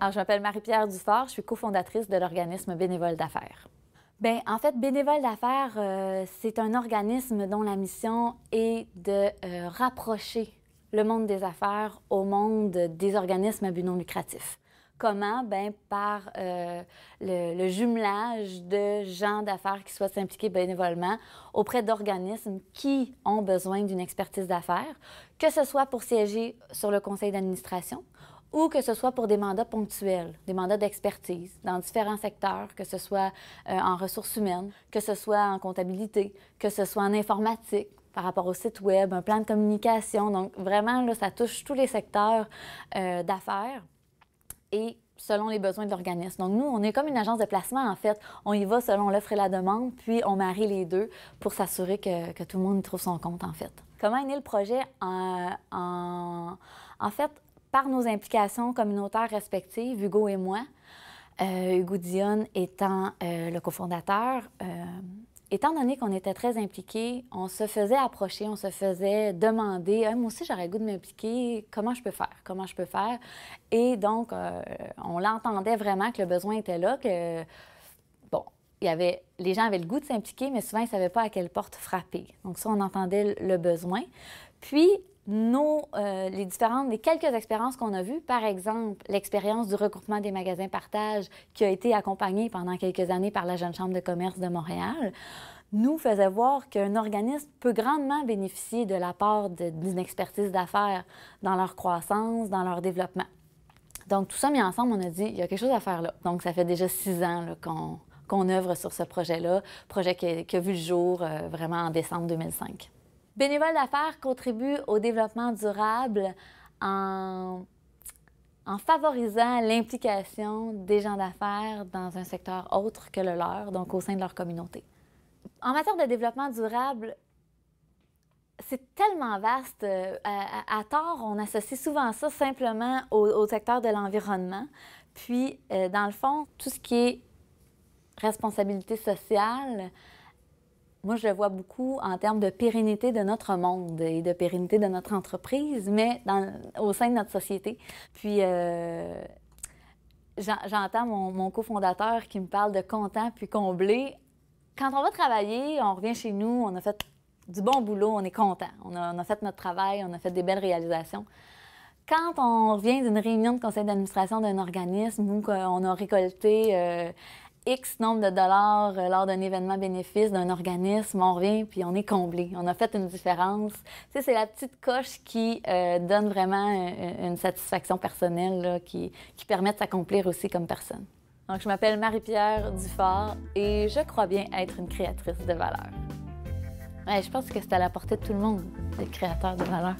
Alors, je m'appelle Marie-Pierre Dufort, je suis cofondatrice de l'organisme Bénévoles d'affaires. Bien, en fait, Bénévoles d'affaires, c'est un organisme dont la mission est de rapprocher le monde des affaires au monde des organismes à but non lucratif. Comment? Bien, par le jumelage de gens d'affaires qui souhaitent s'impliquer bénévolement auprès d'organismes qui ont besoin d'une expertise d'affaires, que ce soit pour siéger sur le conseil d'administration ou que ce soit pour des mandats ponctuels, des mandats d'expertise dans différents secteurs, que ce soit en ressources humaines, que ce soit en comptabilité, que ce soit en informatique, par rapport au site web, un plan de communication. Donc, vraiment, là, ça touche tous les secteurs d'affaires et selon les besoins de l'organisme. Donc, nous, on est comme une agence de placement, en fait. On y va selon l'offre et la demande, puis on marie les deux pour s'assurer que tout le monde y trouve son compte, en fait. Comment est né le projet? En fait, par nos implications communautaires respectives, Hugo et moi, Hugo Dionne étant le cofondateur, étant donné qu'on était très impliqués, on se faisait approcher, on se faisait demander « Moi aussi, j'aurais le goût de m'impliquer, comment je peux faire? Comment je peux faire? » Et donc, on l'entendait vraiment que le besoin était là, que, bon, les gens avaient le goût de s'impliquer, mais souvent, ils ne savaient pas à quelle porte frapper. Donc ça, on entendait le besoin. Puis, les quelques expériences qu'on a vues, par exemple, l'expérience du regroupement des magasins partage qui a été accompagnée pendant quelques années par la Jeune Chambre de commerce de Montréal, nous faisait voir qu'un organisme peut grandement bénéficier de l'apport d'une expertise d'affaires dans leur croissance, dans leur développement. Donc, tout ça mis ensemble, on a dit, il y a quelque chose à faire là. Donc, ça fait déjà 6 ans qu'on œuvre sur ce projet-là, projet qui a vu le jour vraiment en décembre 2005. Bénévoles d'affaires contribuent au développement durable en favorisant l'implication des gens d'affaires dans un secteur autre que le leur, donc au sein de leur communauté. En matière de développement durable, c'est tellement vaste. À tort, on associe souvent ça simplement au secteur de l'environnement. Puis, dans le fond, tout ce qui est responsabilité sociale, moi, je le vois beaucoup en termes de pérennité de notre monde et de pérennité de notre entreprise, mais au sein de notre société. Puis, j'entends mon cofondateur qui me parle de content puis comblé. Quand on va travailler, on revient chez nous, on a fait du bon boulot, on est content. On a fait notre travail, on a fait des belles réalisations. Quand on revient d'une réunion de conseil d'administration d'un organisme où on a récolté X nombre de dollars lors d'un événement bénéfice d'un organisme, on revient puis on est comblé. On a fait une différence. Tu sais, c'est la petite coche qui donne vraiment une satisfaction personnelle là, qui permet de s'accomplir aussi comme personne. Donc, je m'appelle Marie-Pierre Dufort et je crois bien être une créatrice de valeur. Ouais, je pense que c'est à la portée de tout le monde, d'être créateur de valeur.